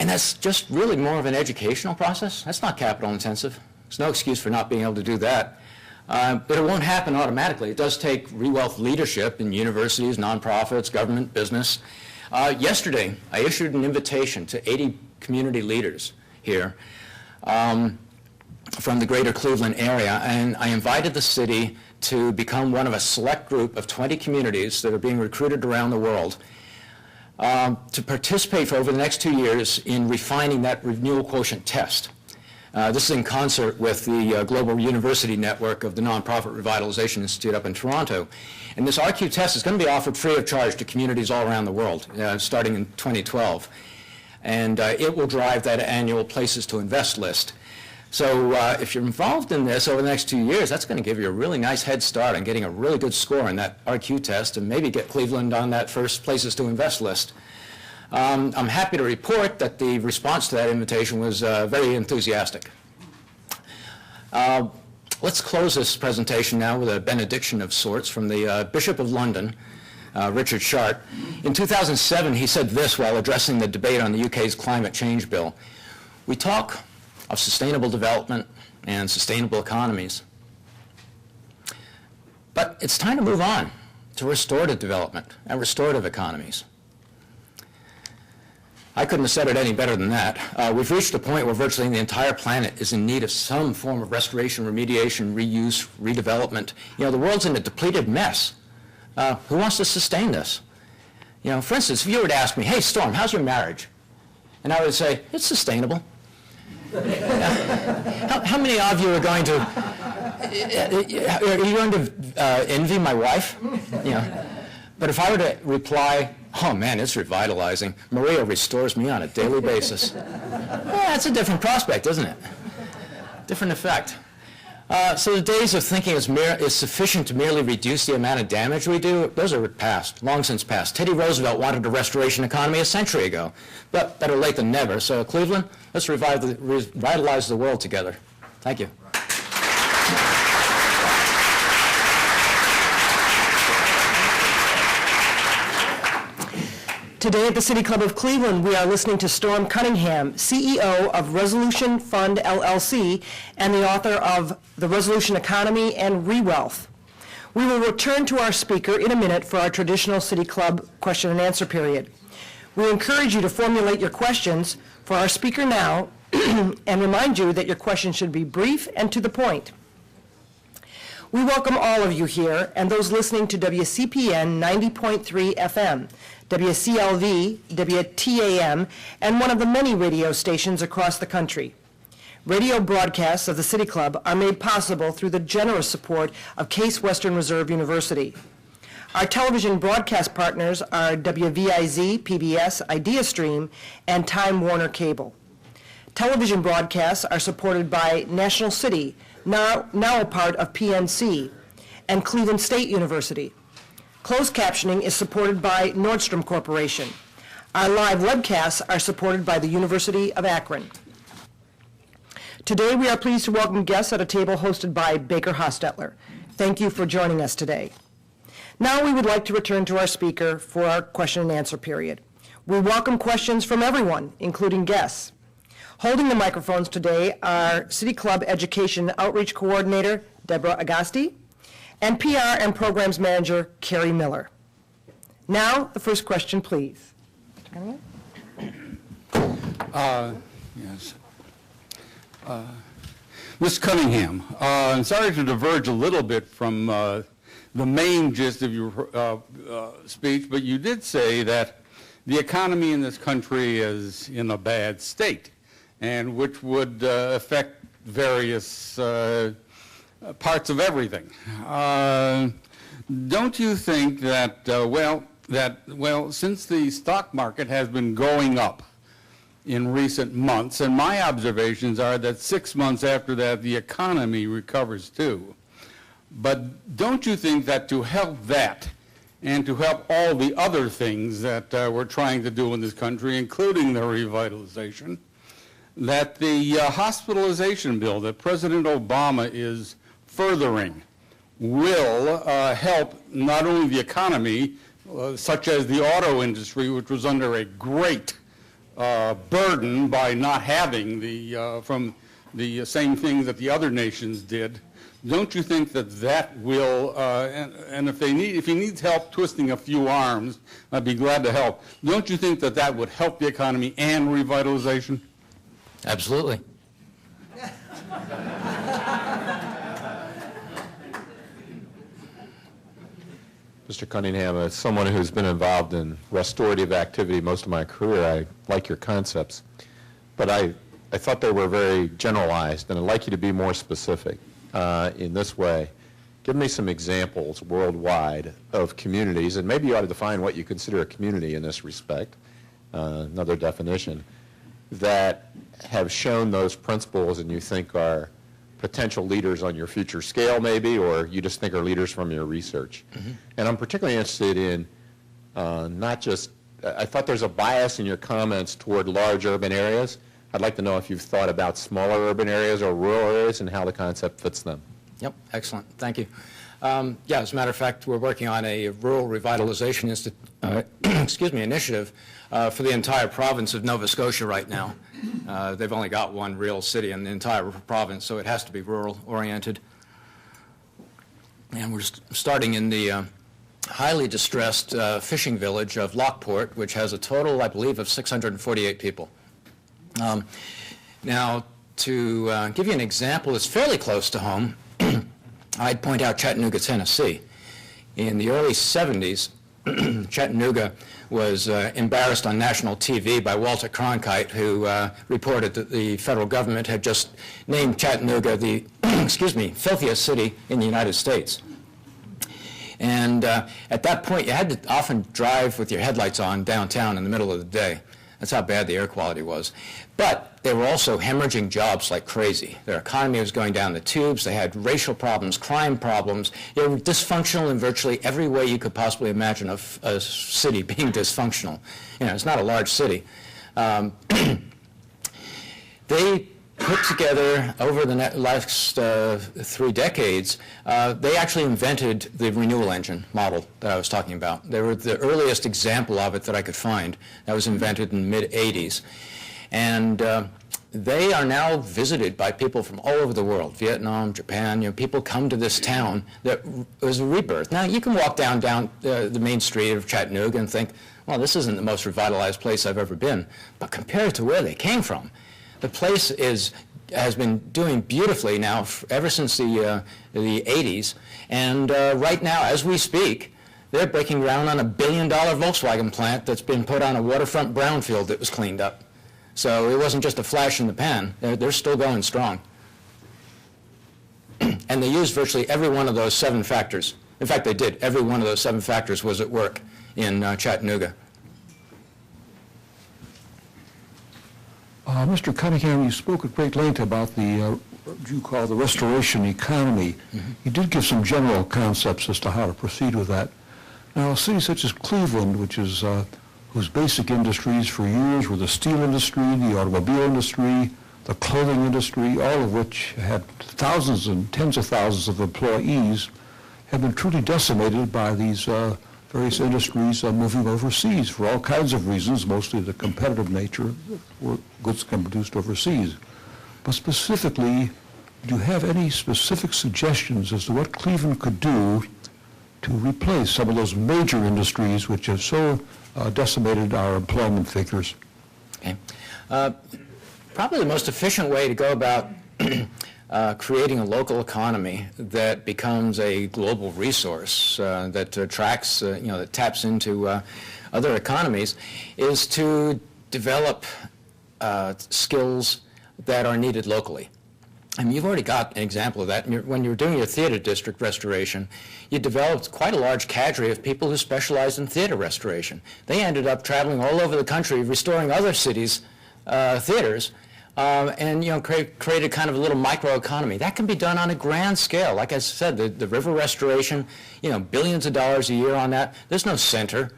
And that's just really more of an educational process. That's not capital intensive. There's no excuse for not being able to do that. But it won't happen automatically. It does take re-wealth leadership in universities, nonprofits, government, business. Yesterday, I issued an invitation to 80 community leaders here from the greater Cleveland area, and I invited the city to become one of a select group of 20 communities that are being recruited around the world to participate for over the next 2 years in refining that renewal quotient test. This is in concert with the Global University Network of the Nonprofit Revitalization Institute up in Toronto. And this RQ test is going to be offered free of charge to communities all around the world, starting in 2012. And it will drive that annual Places to Invest list. So if you're involved in this over the next 2 years, that's going to give you a really nice head start on getting a really good score in that RQ test and maybe get Cleveland on that first Places to Invest list. I'm happy to report that the response to that invitation was very enthusiastic. Let's close this presentation now with a benediction of sorts from the Bishop of London, Richard Sharp. In 2007, he said this while addressing the debate on the UK's climate change bill. We talk of sustainable development and sustainable economies, but it's time to move on to restorative development and restorative economies. I couldn't have said it any better than that. We've reached a point where virtually the entire planet is in need of some form of restoration, remediation, reuse, redevelopment. You know, the world's in a depleted mess. Who wants to sustain this? You know, for instance, if you were to ask me, hey, Storm, how's your marriage? And I would say, it's sustainable. How many of you are going to envy my wife? You know, but if I were to reply, oh man, it's revitalizing. Maria restores me on a daily basis. Yeah, it's a different prospect, isn't it? Different effect. So the days of thinking it's sufficient to merely reduce the amount of damage we do, those are past, long since past. Teddy Roosevelt wanted a restoration economy a century ago, but better late than never. So Cleveland, let's revitalize the world together. Thank you. Today at the City Club of Cleveland, we are listening to Storm Cunningham, CEO of Resolution Fund, LLC, and the author of The Resolution Economy and Rewealth. We will return to our speaker in a minute for our traditional City Club question and answer period. We encourage you to formulate your questions for our speaker now and remind you that your questions should be brief and to the point. We welcome all of you here and those listening to WCPN 90.3 FM, WCLV, WTAM, and one of the many radio stations across the country. Radio broadcasts of the City Club are made possible through the generous support of Case Western Reserve University. Our television broadcast partners are WVIZ, PBS, IdeaStream, and Time Warner Cable. Television broadcasts are supported by National City, now a part of PNC, and Cleveland State University. Closed captioning is supported by Nordstrom Corporation. Our live webcasts are supported by the University of Akron. Today we are pleased to welcome guests at a table hosted by Baker Hostetler. Thank you for joining us today. Now we would like to return to our speaker for our question and answer period. We welcome questions from everyone, including guests. Holding the microphones today are City Club Education Outreach Coordinator, Deborah Agasti, and PR and Programs Manager, Carrie Miller. Now, the first question, please. Yes. Ms. Cunningham, I'm sorry to diverge a little bit from the main gist of your speech, but you did say that the economy in this country is in a bad state, and which would affect various parts of everything. Don't you think that, since the stock market has been going up in recent months, and my observations are that 6 months after that, the economy recovers too. But don't you think that to help that, and to help all the other things that we're trying to do in this country, including the revitalization, that the hospitalization bill that President Obama is furthering will help not only the economy, such as the auto industry, which was under a great burden by not having from the same things that the other nations did. Don't you think that that will, and if he needs help twisting a few arms, I'd be glad to help. Don't you think that that would help the economy and revitalization? Absolutely. Mr. Cunningham, as someone who's been involved in restorative activity most of my career, I like your concepts. But I thought they were very generalized, and I'd like you to be more specific in this way. Give me some examples worldwide of communities, and maybe you ought to define what you consider a community in this respect, another definition, that have shown those principles and you think are potential leaders on your future scale maybe, or you just think are leaders from your research. Mm-hmm. And I'm particularly interested in not just, I thought there's a bias in your comments toward large urban areas. I'd like to know if you've thought about smaller urban areas or rural areas and how the concept fits them. Yep, excellent. Thank you. Yeah, as a matter of fact, we're working on a rural revitalization initiative for the entire province of Nova Scotia right now. They've only got one real city in the entire province, so it has to be rural-oriented. And we're starting in the highly distressed fishing village of Lockport, which has a total, I believe, of 648 people. Now, to give you an example that's fairly close to home, I'd point out Chattanooga, Tennessee. In the early 70s, Chattanooga was embarrassed on national TV by Walter Cronkite, who reported that the federal government had just named Chattanooga the, filthiest city in the United States. And at that point, you had to often drive with your headlights on downtown in the middle of the day. That's how bad the air quality was. But they were also hemorrhaging jobs like crazy. Their economy was going down the tubes. They had racial problems, crime problems. They were dysfunctional in virtually every way you could possibly imagine of a city being dysfunctional. You know, it's not a large city. They put together, over the last 3 decades, they actually invented the renewal engine model that I was talking about. They were the earliest example of it that I could find. That was invented in the mid-'80s. And they are now visited by people from all over the world, Vietnam, Japan. You know, people come to this town that was a rebirth. Now, you can walk down the main street of Chattanooga and think, well, this isn't the most revitalized place I've ever been. But compared to where they came from, the place has been doing beautifully now ever since the 80s. And right now, as we speak, they're breaking ground on a $1 billion Volkswagen plant that's been put on a waterfront brownfield that was cleaned up. So it wasn't just a flash in the pan. They're still going strong. And they used virtually every one of those 7 factors. In fact, they did. Every one of those 7 factors was at work in Chattanooga. Mr. Cunningham, you spoke at great length about what you call the restoration economy. Mm-hmm. You did give some general concepts as to how to proceed with that. Now, a city such as Cleveland, which is whose basic industries for years were the steel industry, the automobile industry, the clothing industry, all of which had thousands and tens of thousands of employees, have been truly decimated by these various industries moving overseas for all kinds of reasons, mostly the competitive nature where goods can be produced overseas. But specifically, do you have any specific suggestions as to what Cleveland could do to replace some of those major industries which have so decimated our employment figures? Okay. Probably the most efficient way to go about creating a local economy that becomes a global resource that attracts, that taps into other economies, is to develop skills that are needed locally. I mean, you've already got an example of that. When you were doing your theater district restoration, you developed quite a large cadre of people who specialized in theater restoration. They ended up traveling all over the country, restoring other cities' theaters, and created kind of a little microeconomy. That can be done on a grand scale. Like I said, the river restoration, billions of dollars a year on that. There's no center